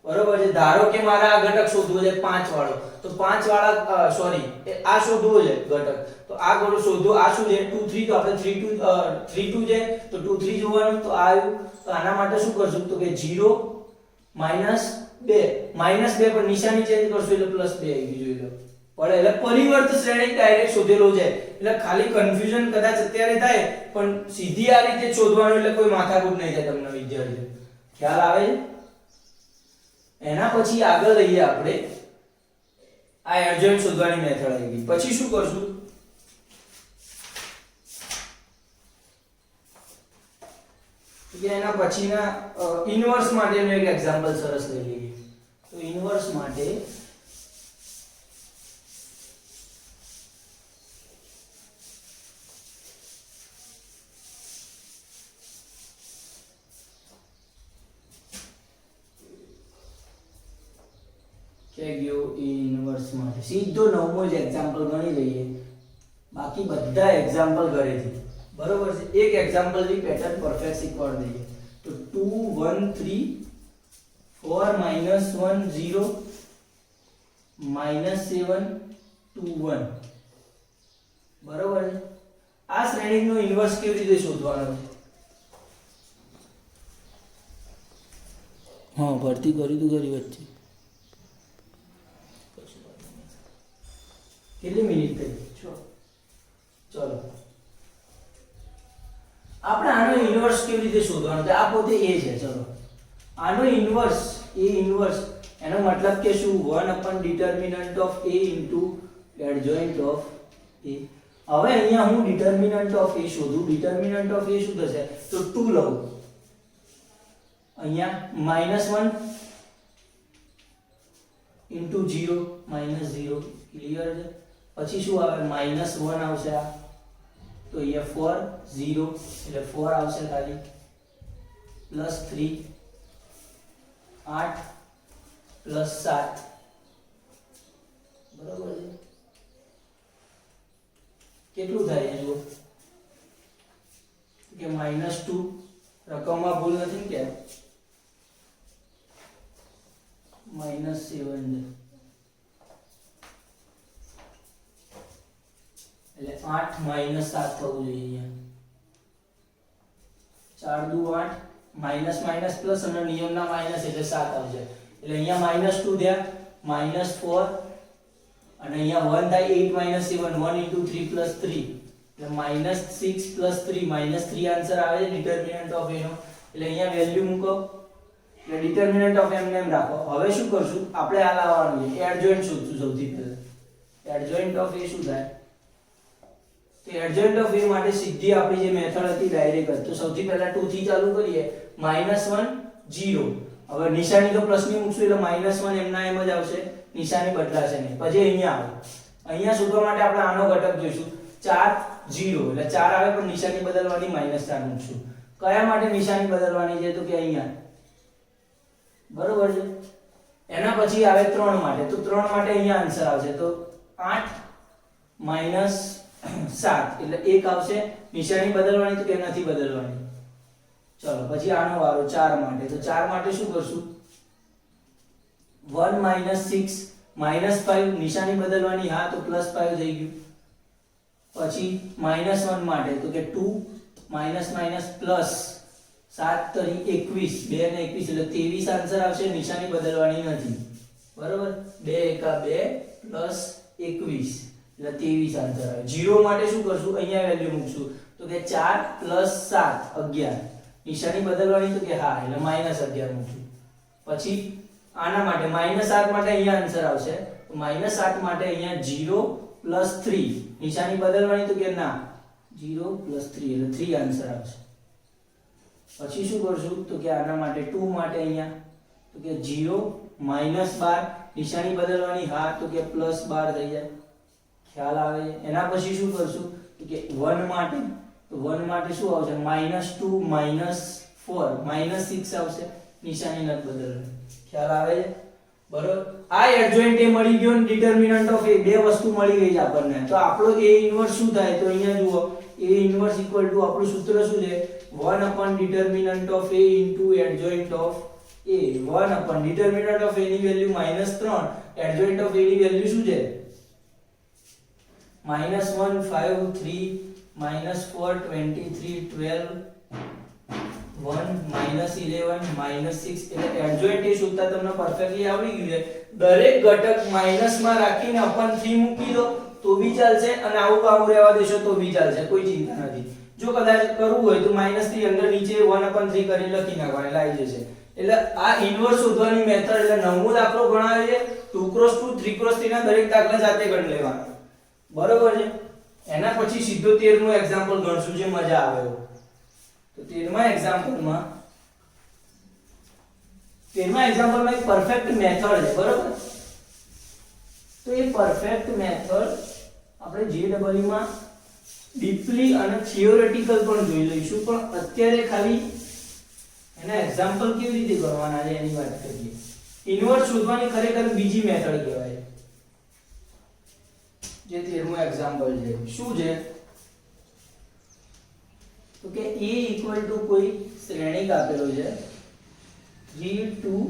બરોબર છે. ધારો કે મારે આ ઘટક શોધવો છે 5 વાળો, તો 5 વાળા સોરી આ શોધવો છે ઘટક, તો આ ઘટક શોધો. આ શું છે? 2 3, તો આપણે 3 2 છે તો 2 3 જોવાનું. તો આ આવ્યું. તો આના માટે શું કરશું? તો કે 0 -2 પણ નિશાની ચેન્જ કરશું એટલે +2 આવી ગયું. જોઈ લો પડે. એટલે પરિવર્ત શ્રેણિક ડાયરેક્ટ શોધેલો છે. એટલે ખાલી કન્ફ્યુઝન કદાચ અત્યારે થાય, પણ સીધી આ રીતે શોધવાનું એટલે કોઈ માથાકૂટ નહીં થાય તમને વિદ્યાર્થીઓ. ખ્યાલ આવે છે? એના પછી આગળ લઈએ આપણે આ એડજોઇન્ટ શોધવાની મેથડ આવી ગઈ. પછી શું કરશું? કે એના પછીના ઇનવર્સ માટેનું એક એક્ઝામ્પલ સરસ લઈ લઈએ. તો ઇનવર્સ માટે કે ગયો ઇનવર્સ માટે સીધો 9મો જ એક્ઝામ્પલ ગણી લઈએ. બાકી બધા એક્ઝામ્પલ ઘરેથી. બરોબર છે. એક એક્ઝામ્પલ ની પેટર્ન પરફેક્ટ શીખવાડી દઈએ. તો 2 1 3 4 -1 0 -7 2 1. બરોબર છે. આ શ્રેણીનો ઇન્વર્સ કેવી રીતે શોધવાનો છે? હા, ભરતી કરી તું કરી વચ્ચે. કેટલી મિનિટ થઈ? ચલો આપણે આનો ઇન્વર્સ કેવી રીતે શોધવાનો છે? આ પોતે a છે. ચલો આનો ઇન્વર્સ a ઇન્વર્સ એનો મતલબ કે શું? 1 determinant of a into adjoint of a. હવે અહીંયા હું ડિટર્મિનન્ટ ઓફ a શોધું. ડિટર્મિનન્ટ ઓફ a શું થશે? તો 2 લઉં. અહીંયા -1 ઇન્ટુ 0 -0 ક્લિયર છે. પછી શું આવે? -1 આવશે. આ તો અહીંયા 4 0 એટલે 4 આવશે ખાલી. +3 8 +7 બરાબર છે. કેટલું થાય જુઓ કે -2 રકમમાં ભૂલ નથી કે -7 એટલે 8 -7 થવું જોઈએ. અહીંયા 4 દુ 8 માઈનસ પ્લસ અને નિયમના માઈનસ એટલે 7 આવશે. એટલે અહીંયા -2 થયા, -4 અને અહીંયા 1 થાય 8 7 1 * 3 + 3 એટલે -6 + 3 -3 આન્સર આવે છે ડિટર્મિનન્ટ ઓફ a નો. એટલે અહીંયા વેલ્યુ મૂકો એટલે ડિટર્મિનન્ટ ઓફ m ને એમ રાખો. હવે શું કરશું? આપણે આ લાવવાનું છે એડજોઇન્ટ શોધશું સૌથી પહેલા. એડજોઇન્ટ ઓફ a શું થાય? તો એડજોઇન્ટ ઓફ a માટે સીધી આપણી જે મેથડ હતી ડાયરેક્ટ જ. તો સૌથી પહેલા 2 થી ચાલુ કરીએ. -1 0. હવે નિશાની તો પ્લસ ની મૂકશું એટલે -1 એમના એમ જ આવશે, નિશાની બદલાશે નહીં. પછી અહીંયા આવે. અહીંયા શોધવા માટે આપણે આનો ઘટક જોઈશું. 4 0 એટલે 4 આવે પણ નિશાની બદલવાની -4 મૂકશું. કયા માટે નિશાની બદલવાની છે? તો કે અહીંયા. બરોબર છે. એના પછી આવે 3 માટે. તો 3 માટે અહીંયા આન્સર આવશે. તો 8 -7 એટલે 1 આવશે. નિશાની બદલવાની તો કે નથી બદલવાની. ચલો પછી આનો વારો 4 માટે. તો 4 માટે શું કરશું? 1 માઇનસ 6 માઇનસ 5 નિશાની બદલવાની, હા તો પ્લસ 5 થઈ ગયું. પછી માઇનસ 1 માટે તો કે 2 માઇનસ માઇનસ પ્લસ 7 તરી 21, 2 ને 21 એટલે 23 આન્સર આવશે, નિશાની બદલવાની નથી. બરોબર, 2 એકા 2 પ્લસ 21 એટલે 23 આન્સર આવે. 0 માટે શું કરશું, અહીંયા વેલ્યુ મૂકશું તો કે 4 પ્લસ 7 11, નિશાની બદલવાની તો કે હા એટલે માઇનસ 11 મૂકશું. પછી આના માટે માઇનસ 7 માટે અહીંયા આન્સર આવશે તો માઇનસ 7 માટે અહીંયા 0 પ્લસ 3, નિશાની બદલવાની તો કે ના 0 પ્લસ 3 એટલે 3 આન્સર આવશે. પછી શું કરશું તો કે આના માટે 2 માટે અહીંયા તો કે 0 માઇનસ 12, નિશાની બદલવાની હા તો કે પ્લસ 12 થઈ જાય, ખ્યાલ આવે છે. એના પછી શું કરશું તો કે 1 માટે તો 1 માટે શું આવશે -2 -4 -6 આવશે, નિશાની નથી બદલવાની, ખ્યાલ આવે છે. બરોબર, આ એડજોઇન્ટ એ મળી ગયો ને ડિટર્મિનન્ટ ઓફ એ, બે વસ્તુ મળી ગઈ છે આપણને. તો આપણો a ઇન્વર્સ શું થાય તો અહીંયા જુઓ a ઇન્વર્સ ઇક્વલ ટુ આપણું સૂત્ર શું છે 1 upon determinant of a into adjoint of a. 1 upon determinant of a ની વેલ્યુ -3, adjoint of a ની વેલ્યુ શું છે -1 5 3 -4 23 12 1 -11 -6 એટલે એડજોઇન્ટ એ શોધતા તમને પરફેક્ટલી આવડી ગયું છે. દરેક ઘટક માઈનસ માં રાખીને અપન 3 મૂકી દો તો બી ચાલશે અને આવું રહેવા દેશો તો બી ચાલશે, કોઈ ચિંતા નથી. જો કદાચ કરવું હોય તો -3 અંદર નીચે 1/3 કરીને લખી નાખવાનું એટલે આવી જશે. એટલે આ ઇન્વર્સ શોધવાની મેથડ એટલે નવમો દાખલો ગણાવે છે. 2x2 3x3 ના દરેક દાખલા જાતે ગણ લેવાના, બરોબર છે. એના પછી સીધો 13 નું એક્ઝામ્પલ ગણશું જે મજા આવે એવું. તો 13મા એક્ઝામ્પલમાં એક પરફેક્ટ મેથડ છે, બરોબર. તો એ પરફેક્ટ મેથડ આપણે JEE માં ડીપલી અને થિયોરેટિકલ પણ જોઈ લઈશું, પણ અત્યારે ખાલી એના એક્ઝામ્પલ કેવી રીતે ગણવાના છે એની વાત કરીએ. ઇન્વર્સ શોધવાની ખરેખર બીજી મેથડ કહેવાય જે 13મું એક્ઝામ્પલ છે. શું છે તો કે a ઇક્વલ ટુ કોઈ શ્રેણિક આપેલો છે 3 2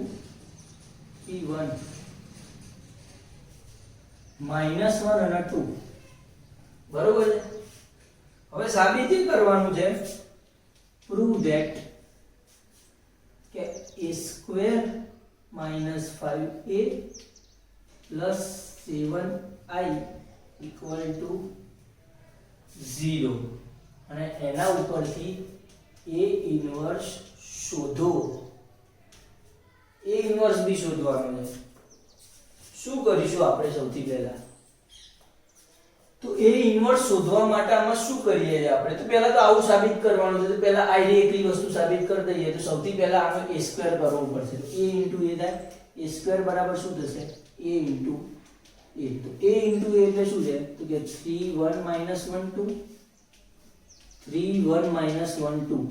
p1 -1 અને 2, બરોબર છે. હવે સાબિતી કરવાનું છે પ્રૂવ ધેટ કે a square -5a plus 7i equal to 0 અને એના ઉપરથી a ઇન્વર્સ શોધો. a ઇન્વર્સ બી શોધવાનું છે. શું કરીશું આપણે સૌથી પહેલા તો a ઇન્વર્સ શોધવા માટે આમાં શું કરીએ આપણે તો પહેલા તો આવું સાબિત કરવાનું છે. તો પહેલા આ એકલી વસ્તુ સાબિત કરી દઈએ તો સૌથી પહેલા આનો a સ્ક્વેર કરવો પડશે. તો a * a થાય, a સ્ક્વેર બરાબર શું થશે a * a. તો a * a એટલે શું છે તો કે 3 1 -1 2 3 1 -1 2,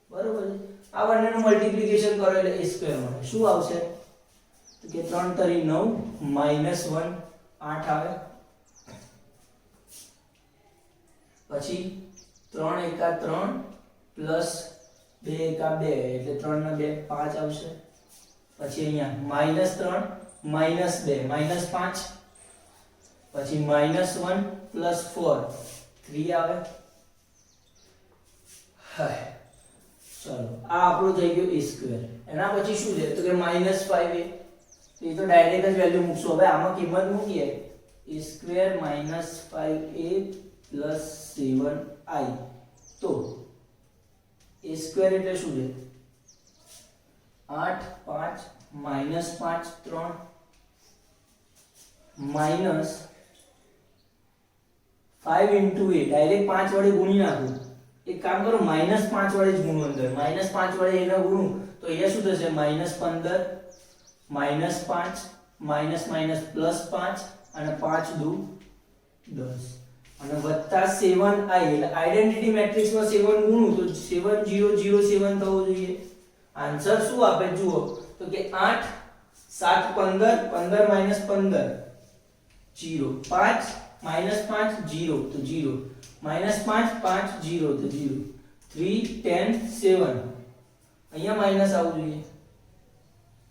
બરોબર છે. આ બંનેનું મલ્ટીપ્લિકેશન કરો એટલે a સ્ક્વેર મળે. શું આવશે તો કે 3 તરી 9 -1 8 આવે. પછી 3 એકા 3 પ્લસ 2 એકા 2 એટલે 3 ના 2 5 આવશે. પછી અહીંયા -3 -2 -5, પછી -1 પ્લસ 4 3 આવે. હા ચલો આ આપણો થઈ ગયો a સ્ક્વેર. એના પછી શું છે તો કે -5a, એ તો ડાયરેક્ટ જ વેલ્યુ મૂકશો. હવે આમાં કિંમત મૂકીએ a square -5a plus 7i. તો a સ્ક્વેર એટલે શું છે 8 5 -5 3 માઈનસ 5 into a ડાયરેક્ટ 5 વડે ગુણી નાખું. એક કામ કરો -5 વડે જ ગુણો અંદર. -5 વડે એને ગુણું તો અહીંયા શું થશે -15 -5 માઈનસ પ્લસ 5 અને 5 દુ 10 અને વત્તા 7i એટલે આઇડેન્ટિટી મેટ્રિક્સમાં 7 ગુણું તો 7007 થવો જોઈએ. આન્સર શું આપે જુઓ તો કે 8 7 15 15 -15 0 5 -5 0 તો 0 -5 5 0 તો 0 3 10 7 અહીંયા માઈનસ આવવું જોઈએ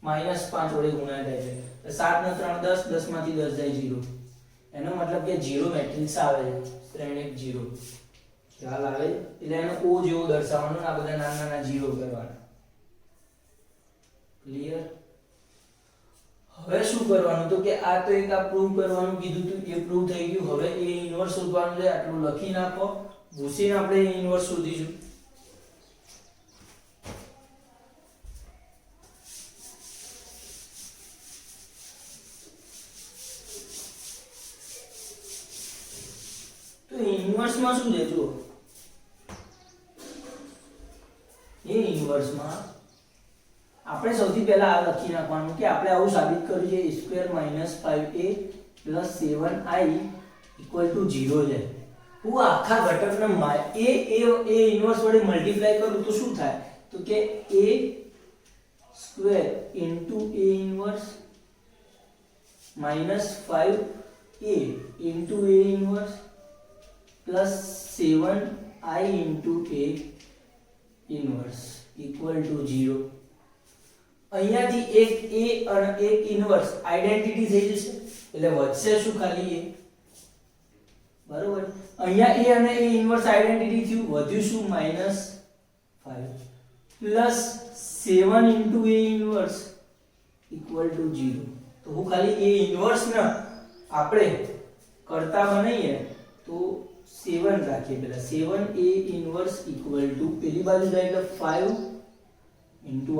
-5 વડે ગુણાકાર થાય છે. તો 7 ને 3 10, 10 માંથી 10 જાય 0. એનો મતલબ કે 0 મેટ્રિક્સ આવે છે, શ્રેણિક 0. ખ્યાલ આવે? એટલે એનો O જેવો દર્શાવવાનો, આ બધા નાના નાના 0 કરવાના. ક્લિયર? હવે શું કરવાનું તો કે આ તો એક આ પ્રૂવ કરવાનું કીધું હતું, એ પ્રૂવ થઈ ગયું. હવે A ઇન્વર્સ શોધવાનું છે, આટલું લખી નાખો. ભૂસીને આપણે A ઇન્વર્સ શોધીશું. તો ઇન્વર્સ માં શું છે જુઓ, A ઇન્વર્સ માં આપણે સૌથી પહેલા આ લખી નાખવાનું કે આપણે આવું સાબિત કર્યું છે a² - 5a + 7i = 0 છે. હું આખા ઘટકને a ઇન્વર્સ વડે મલ્ટીપ્લાય કરું તો શું થાય તો કે a² * a inverse -5a a inverse + 7i a inverse = 0. અહીંયાથી એક a અને એક ઇન્વર્સ આઈડેન્ટિટી થઈ જશે, એટલે વધશે શું ખાલી a. બરોબર? અહીંયા a અને a ઇન્વર્સ આઈડેન્ટિટી થયું, વધ્યું શું -5 + 7 a ઇન્વર્સ = 0. તો હું ખાલી a ઇન્વર્સ ને આપણે કરતા બનાવીએ તો 7 રાખીએ પેલા 7a ઇન્વર્સ = પેલી બાજુ જાય એટલે 5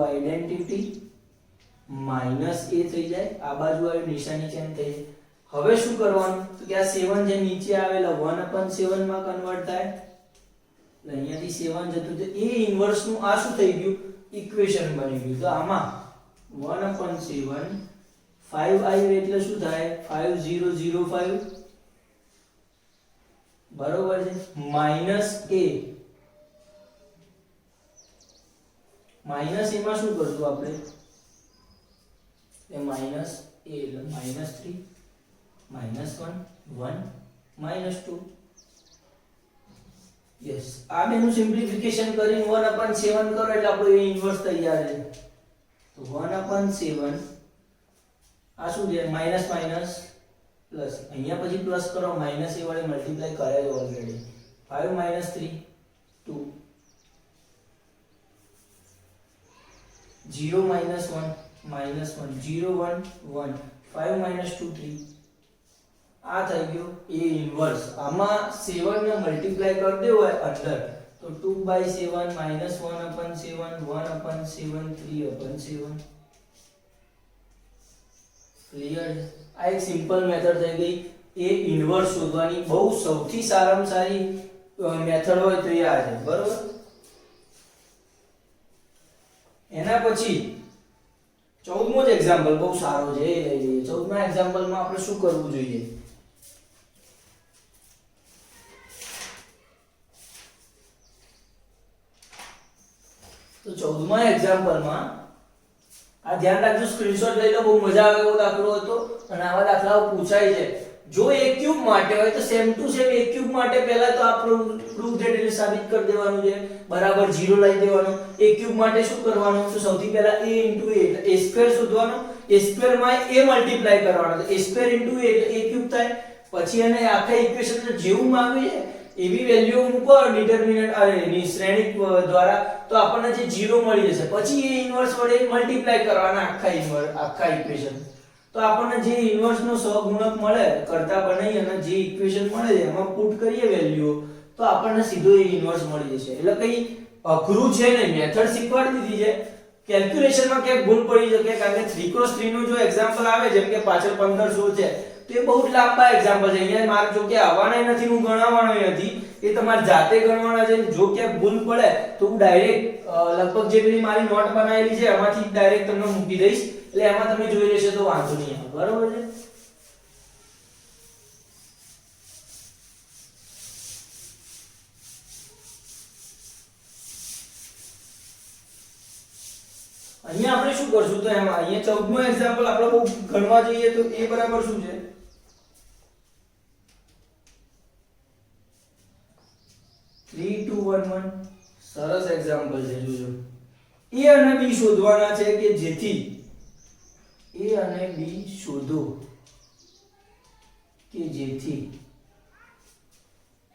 આઈડેન્ટિટી માઈનસ a થઈ જાય, આ બાજુ આવી નિશાની ચેન્જ થઈ જાય. હવે શું કરવાનું તો કે આ 7 જે નીચે આવેલા 1/7 માં કન્વર્ટ થાય, એટલે અહીંયાથી 7 જતું તો a ઇન્વર્સ નું આ શું થઈ ગયું ઇક્વેશન બની ગયું. તો આમાં 1/7 5i એટલે શું થાય 5005 બરોબર છે, માઈનસ a માઈનસ a માં શું કરશું આપણે એ માઈનસ a એટલે -3 -1 1 -2. યસ, આ બેનું સિમ્પ્લિફિકેશન કરીને 1/7 કરો એટલે આપણો a ઇન્વર્સ તૈયાર છે. તો 1/7 આ શું છે માઈનસ માઈનસ પ્લસ, અહીંયા પછી પ્લસ કરો માઈનસ a વડે મલ્ટીપ્લાય કરાય ઓલરેડી. 5 - 3 2 0 - 1 -1 0 1 1 5 - 2 3. આ થઈ ગયો a ઇન્વર્સ. આમાં 7 ને મલ્ટીપ્લાય કરી દેવો હોય અંદર તો 2/7 -1/7 1/7 3/7. ક્લિયર? આ એક સિમ્પલ મેથડ થઈ ગઈ a ઇન્વર્સ શોધવાની. બહુ સૌથી સારામાં સારી મેથડ હોય તો એ આ છે. બરોબર? એના પછી 14મો જ એક્ઝામ્પલ બહુ સારો છે, એ લઈ લઈએ. 14મા એક્ઝામ્પલમાં આપણે શું કરવું જોઈએ તો 14મા એક્ઝામ્પલમાં આ ધ્યાન રાખજો, સ્ક્રીનશોટ લઈ લો, બહુ મજા આવે એવો દાખલો હતો અને આવા દાખલાઓ પૂછાય છે. જો a ક્યુબ માટે હોય તો same to same a cube માટે પહેલા તો આ પ્રૂવ ધેટ એટલે સાબિત કરી દેવાનું છે, બરાબર 0 લઈ દેવાનું. a ક્યુબ માટે શું કરવાનું તો સૌથી પહેલા a * a એટલે a સ્ક્વેર શોધવાનો, a સ્ક્વેર માં a મલ્ટીપ્લાય કરવાનો, તો a સ્ક્વેર * a એટલે a ક્યુબ થાય. પછી એને આખા ઇક્વેશન જેવું માંગ્યું છે એવી વેલ્યુ મૂકો ડિટરમિનન્ટ એની શ્રેણિક દ્વારા તો આપણને જે 0 મળી જશે. પછી a ઇન્વર્સ વડે મલ્ટીપ્લાય કરવાના આખા ઇક્વેશન, તો આપણને જે ઇન્વર્સ નો સહગુણક મળે કરતા બનાવી અને જે ઇક્વેશન મળે છે એમાં પુટ કરીએ વેલ્યુ તો આપણને સીધો a ઇન્વર્સ મળી જશે. એટલે કઈ અઘરું છે નહીં, મેથડ શીખવાડી દીધી છે. કેલ્ક્યુલેશનમાં ક્યાંક ભૂલ પડી શકે કારણ કે 3x3 નું જો એક્ઝામ્પલ આવે જેમ કે પાછળ 1500 છે તો એ બહુ લાંબા એક્ઝામ્પલ છે. અહીંયા માર્ક જો કે આવવાના નથી, હું ગણવાનો નથી, એ તમારે જાતે ગણવાના છે. જો ક્યાંક ભૂલ પડે તો હું ડાયરેક્ટ લગભગ જે પેલી મારી નોટ બનાવેલી છે એમાંથી ડાયરેક્ટ તમને મૂકી દઈશ, એટલે એમાં તમે જોઈ લેશો તો વાંધો નહીં આવે. બરોબર છે? અહીંયા આપણે શું કરશું તો એમાં અહીંયા 14મો એક્ઝામ્પલ આપણે બહુ ગણવા જઈએ તો a બરાબર શું છે 3 2 1 1. સરસ એક્ઝામ્પલ છે. જોજો a અને b શોધવાના છે કે જેથી A અને B શોધો કે જેથી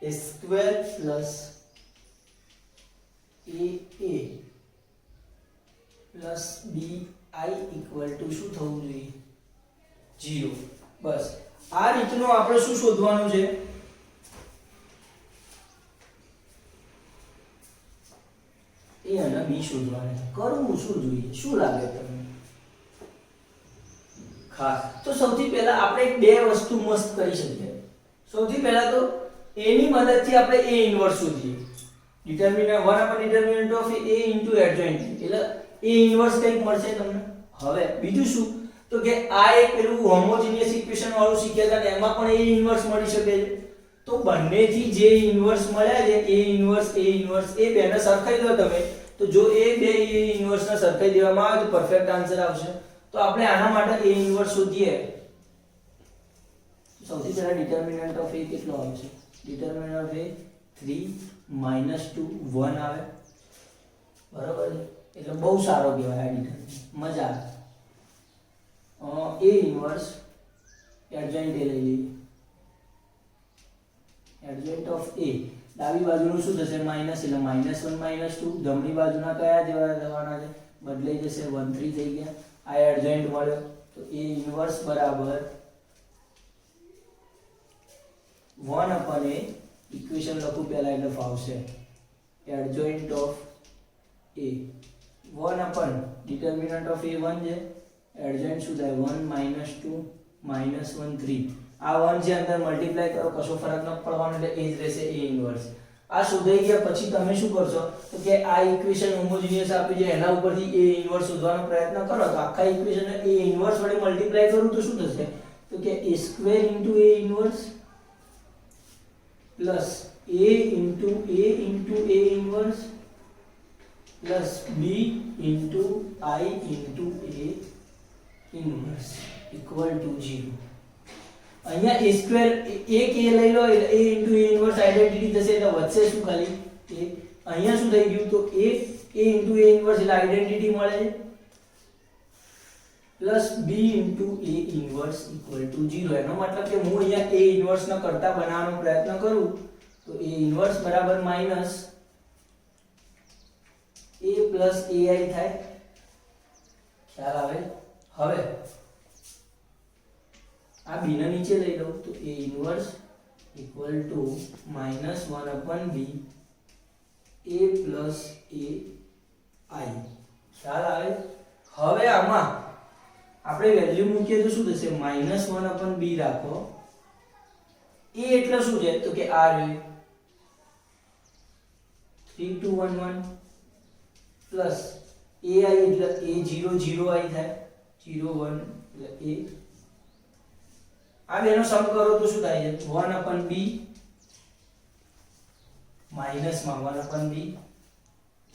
a square plus AA plus BI equal to શું થવું જોઈએ 0. બસ આ રીતનું આપણે શું શોધવાનું છે A અને B શોધવાનું છે. કરવું શું જોઈએ શું લાગે તમને ખાસ તો સૌથી પહેલા આપણે બે વસ્તુ મસ્ત કરી શકીએ. સૌથી પહેલા તો A ની મદદથી આપણે A ઇન્વર્સ શોધીએ. ડિટરમિનન્ટ 1 upon determinant of A into adjoint એટલે A ઇન્વર્સ કંઈક મળશે તમને. હવે બીજું શું તો કે આ એક પેલું હોમોજીનિયસ ઇક્વેશન વાળું શીખ્યા હતા ને એમાં પણ A ઇન્વર્સ મળી શકે છે. તો બંનેથી જે ઇન્વર્સ મળ્યા છે A ઇન્વર્સ એ બેને સરખાઈ દો તમે તો જો એ બે A ઇન્વર્સ ને સરખાઈ દેવામાં આવે તો પરફેક્ટ આન્સર આવશે. તો આપણે આના માટે A ઇન્વર્સ શોધીએ. સૌથી પહેલા ડિટરમિનન્ટ ઓફ A કેટલો આવશે ડિટરમિનન્ટ ઓફ A 3 -2 1 આવે બરાબર છે એટલે બહુ સારો કહેવાય આ ડિટરમિનન્ટ મજા આવે. A ઇન્વર્સ એડજોઇન્ટ A લઈ લઈએ. એડજોઇન્ટ ઓફ A ડાબી બાજુનું શું થશે માઈનસ એટલે -1 -2 જમણી બાજુના કયા જેવા રહેવાના છે બદલાઈ જશે 1 3 થઈ ગયા. આ એડજોઇન્ટ મળ્યો તો A ઇન્વર્સ બરાબર 1 upon A ઇક્વેશન લખું પહેલા એટલે ફાવશે adjoint of A 1 upon determinant of A 1 છે એડજોઇન્ટ શું થાય 1 -2 -1 3 આ 1 છે અંદર મલ્ટીપ્લાય કરો કશો ફરક ન પડવાનો એટલે એ જ રહેશે A ઇન્વર્સ. આ શોધાઈ ગયા પછી તમે શું કરશો તો કે આ ઇક્વેશન હોમોજીનિયસ આપી છે એના ઉપરથી A ઇન્વર્સ શોધવાનો પ્રયત્ન કરો તો આખા ઇક્વેશનને A ઇન્વર્સ વડે મલ્ટીપ્લાય કરું તો શું થશે તો કે A square into A inverse plus A into A inverse plus B into I into A inverse equal to 0. અહીંયા A સ્ક્વેર એક A લઈ લો એટલે A into A inverse identity થશે એટલે વધશે શું ખાલી A. અહીંયા શું થઈ ગયું તો A into A ઇન્વર્સ એટલે આઇડેન્ટિટી મળે છે plus B into A inverse equal to 0. એનો મતલબ કે હું અહીંયા A ઇન્વર્સ ને કરતા બનાવવાનો પ્રયત્ન કરું તો A ઇન્વર્સ બરાબર માઈનસ A પ્લસ AI થાય ખ્યાલ આવે. હવે આ b ને નીચે લઈ લો તો A inverse equal to -1 upon B A plus AI ખ્યાલ આવે. હવે આમાં આપણે વેલ્યુ મૂકીએ તો શું થશે -1 upon B રાખો. A એટલે શું છે તો કે આ રહ્યું 3 2 1 1 પ્લસ AI એટલે A 0 0 I થાય 0 1 એટલે A. આ બેનો સમ કરો તો શું થાય છે 1 upon B માઈનસ માં 1 upon B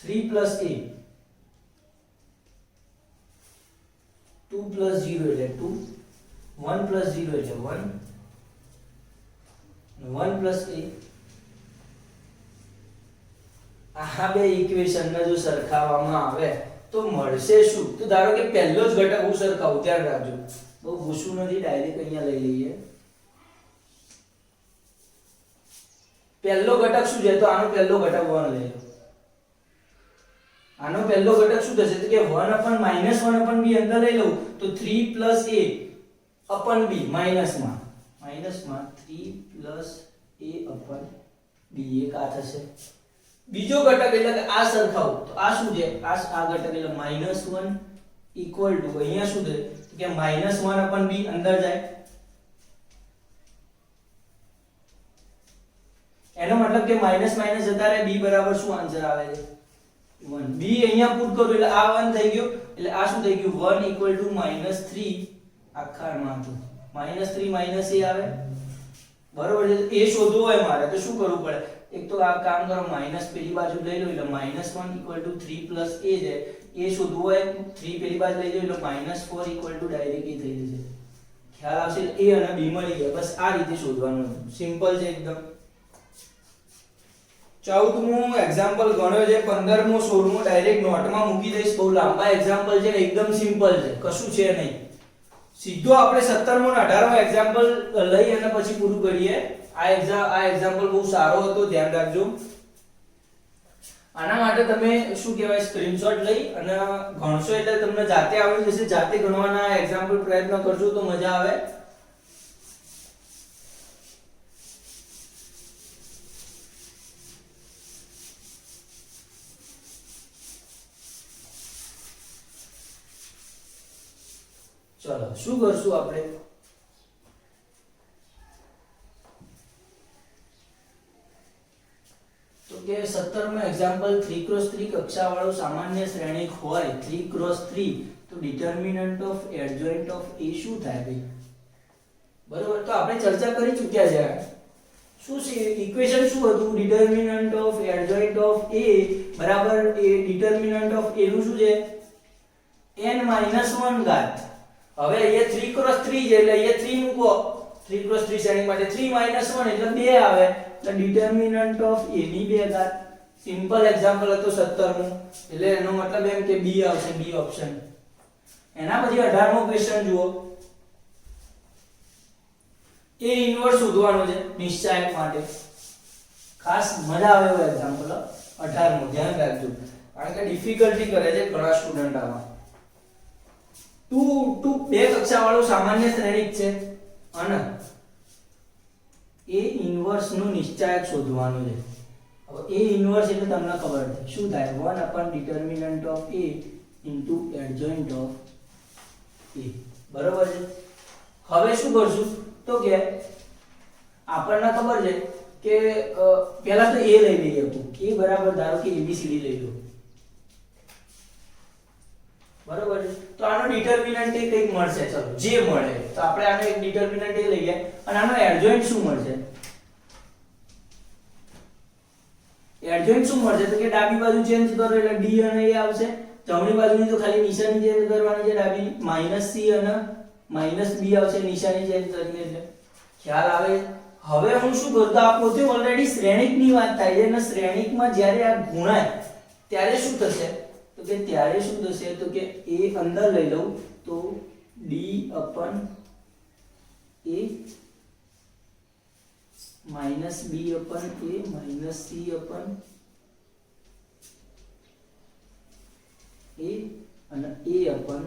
3 plus A 2 plus 0 એટલે 2 1 plus 0 એટલે 1 1 plus A. આ બે ઇક્વેશન ને જો સરખાવવામાં આવે તો મળશે શું તો ધારો કે પહેલો જ ઘટક હું સરખાવું ધ્યાન રાખજો બહુ પૂછવું નથી ડાયરેક્ટ અહીંયા લઈ લઈએ. પહેલો ઘટક શું છે તો આનો પહેલો ઘટક 1 લઈ લો. આનો પહેલો ઘટક શું થશે તો કે 1 upon -1 upon B અંદર લઈ લઉં તો 3 plus A upon B minus માં 3 plus A upon B એક આ થશે. બીજો ઘટક એટલે કે આ સરખાવું તો આ શું છે આ ઘટક એટલે -1 ઇક્વલ ટુ અહીંયા શું છે કે -1 upon B અંદર જાય એનો મતલબ કે માઈનસ માઈનસ જતા રહે B બરાબર શું આન્સર આવે છે 1. B અહીંયા પુટ કરો એટલે આ 1 થઈ ગયો એટલે આ શું થઈ ગયું 1 ઇક્વલ ટુ -3 આખામાં તો -3 A આવે બરોબર છે. A શોધવો હોય મારે તો શું કરવું પડે એક તો આ કામ કરો માઈનસ પેલી બાજુ લઈ લો એટલે -1 ઇક્વલ ટુ 3 પ્લસ A છે. A શોધવું હોય 3 પેલી બાજુ લઈ લો એટલે -4 ઇક્વલ ટુ ડાયરેક્ટ A થઈ જશે. ખ્યાલ આવશે A અને B મળી ગયા. બસ આ રીતે શોધવાનું છે. સિમ્પલ છે એકદમ. 14મો એક્ઝામ્પલ ગણ્યો છે 15મો 16મો ડાયરેક્ટ નોટમાં મૂકી દઈશ. બહુ લાંબા એક્ઝામ્પલ છે ને એકદમ સિમ્પલ છે કશું છે નહીં. સીધો આપણે 17મો અને 18મો એક્ઝામ્પલ લઈ અને પછી પૂરું કરીએ. આ એક્ઝામ્પલ બહુ સારો હતો, ધ્યાન રાખજો. આના માટે તમે શું કહેવાય સ્ક્રીનશોટ લઈ અને ગણશો એટલે તમને જાતે આવડી જશે. જાતે ગણવાના એક્ઝામ્પલ પ્રયત્ન કરજો તો મજા આવે. ચલો શું કરશું આપણે? તો કે 17મો એક્ઝામ્પલ 3x3 કક્ષાવાળો સામાન્ય શ્રેણિક હોય 3x3 તો determinant of adjoint of A શું થાય ભાઈ? બરોબર, તો આપણે ચર્ચા કરી ચૂક્યા છે. શું છે ઇક્વેશન? શું હતું? Determinant of adjoint of A બરાબર એ ડિટર્મિનન્ટ ઓફ A નું શું છે? n-1 ઘાત. હવે અહીંયા 3x3 છે એટલે અહીંયા 3 મૂકો. 3x3 શ્રેણી માટે 3 - 1 એટલે 2 આવે. એટલે ડિટર્મિનન્ટ ઓફ A ની 2 ઘાત. સિમ્પલ એક્ઝામ્પલ હતો 17મો, એટલે એનો મતલબ એમ કે B આવશે, B ઓપ્શન. એના પછી 18મો ક્વેશ્ચન જુઓ. A ઇન્વર્સ શોધવાનો છે નિશ્ચાયક માટે. ખાસ મજા આવે એવો એક્ઝામ્પલ 18મો, ધ્યાન રાખજો કારણ કે ડિફિકલ્ટી કરે છે ઘણા સ્ટુડન્ટ આમાં. 2 કક્ષાવાળો સામાન્ય શ્રેણિક છે અને A ઇન્વર્સ નું નિશ્ચાયક શોધવાનું છે. હવે A ઇન્વર્સ એટલે તમને ખબર છે શું થાય? 1 determinant of A into adjoint of A. બરોબર છે. હવે શું કરશું? તો કે આપણને ખબર છે કે પહેલા તો A લઈ લઈએ. A બરાબર ધારો કે ABCD લઈ લો. બરોબર છે. તો આનો ડિટર્મિનન્ટ એ કંઈક મળશે. ચલો જે મળે તો આપણે આનો એક ડિટર્મિનન્ટ એ લઈએ અને આનો એડજોઇન્ટ શું મળશે? એડજોઇન્ટ શું મળશે? તો કે ડાબી બાજુ ચેન્જ કરો એટલે D અને A આવશે. જમણી બાજુની તો ખાલી નિશાની ચેન્જ કરવાની છે, ડાબી -C અને -B આવશે નિશાની ચેન્જ કરીને. એટલે ખ્યાલ આવે. હવે હું શું કરું? તો આ પોતે ઓલરેડી શ્રેણિકની વાત થાય છે અને શ્રેણિકમાં જ્યારે આ ગુણાય ત્યારે શું થશે? તો કે ત્યારે શું થશે? તો કે A અંદર લઈ લઉં તો D upon A minus B upon A minus C upon A અને A upon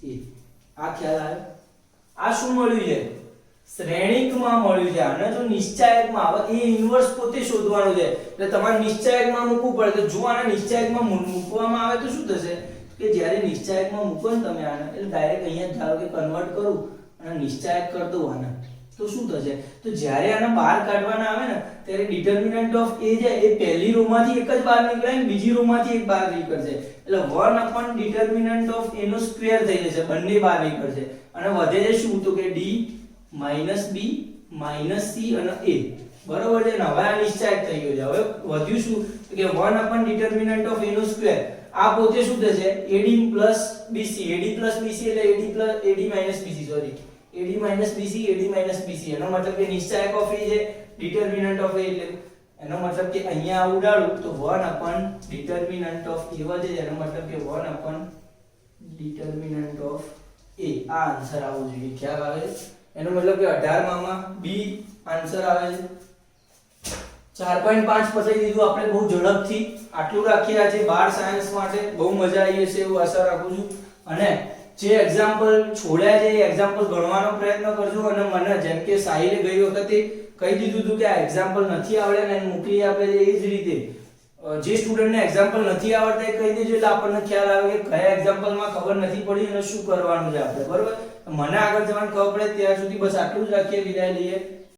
A. આ ખ્યાલ આવે? આ શું મળ્યું છે? શ્રેણિકમાં મળ્યું છે. આને જો નિશ્ચાયકમાં આવે A ઇન્વર્સ પોતે શોધવાનું છે એટલે તમારે નિશ્ચાયકમાં મૂકવું પડે. તો જો આને નિશ્ચાયકમાં મૂકવામાં આવે તો શું થશે? કે જ્યારે નિશ્ચાયકમાં મૂકો ને તમે આને એટલે ડાયરેક્ટ અહીંયા ધારો કે કન્વર્ટ કરું અને નિશ્ચાયક કરી દઉં આને તો શું થશે? તો જ્યારે આને બહાર કાઢવાના આવે ને ત્યારે ડિટર્મિનન્ટ ઓફ A છે એ પહેલી રો માંથી એક જ બહાર નીકળે ને બીજી રો માંથી એક બહાર નીકળશે. એટલે 1 ડિટર્મિનન્ટ ઓફ A નો સ્ક્વેર થઈ જશે, બંને બહાર નીકળશે અને વધે છે શું? તો કે D -B -C અને A. બરોબર છે ને? હવે આ નિશ્ચાયક થઈ ગયો છે. હવે વધ્યું શું? તો કે 1 ડિટર્મિનન્ટ ઓફ A નો સ્ક્વેર. આ પોતે શું થશે? AD BC. AD BC એટલે AD BC sorry AD BC AD BC. એનો મતલબ કે નિશ્ચાયક ઓફ A છે ડિટર્મિનન્ટ ઓફ A એટલે એનો મતલબ કે અહીંયા ઉડાડું તો 1 ડિટર્મિનન્ટ ઓફ A વધે છે. એનો મતલબ કે 1 ડિટર્મિનન્ટ ઓફ A. આ આન્સર આવવો જોઈએ. ખ્યાલ આવે? એનો મતલબ કે 18માં B આન્સર આવે છે. 4.5 પતાવી દીધું આપણે બહુ ઝડપથી. આટલું રાખી આજે 12 સાયન્સ માટે. બહુ મજા આવી હશે એવું આશા રાખું છું. અને જે એક્ઝામ્પલ છોડ્યા છે એ એક્ઝામ્પલ ગણવાનો પ્રયત્ન કરજો. અને મને જેમ કે સાહિલે ગઈ વખતે કહી દીધું હતું કે આ એક્ઝામ્પલ નથી આવડ્યા ને મોકલી આપે છે, એ જ રીતે જે સ્ટુડન્ટને એક્ઝામ્પલ નથી આવડતા એ કહી દેજો એટલે આપણને ખ્યાલ આવે કે કયા એક્ઝામ્પલમાં ખબર નથી પડી અને શું કરવાનું છે આપણે. બરોબર? મને આગળ જવાનું ખબર પડે ત્યાં સુધી બસ આટલું જ રાખીએ. વિદાય લઈએ.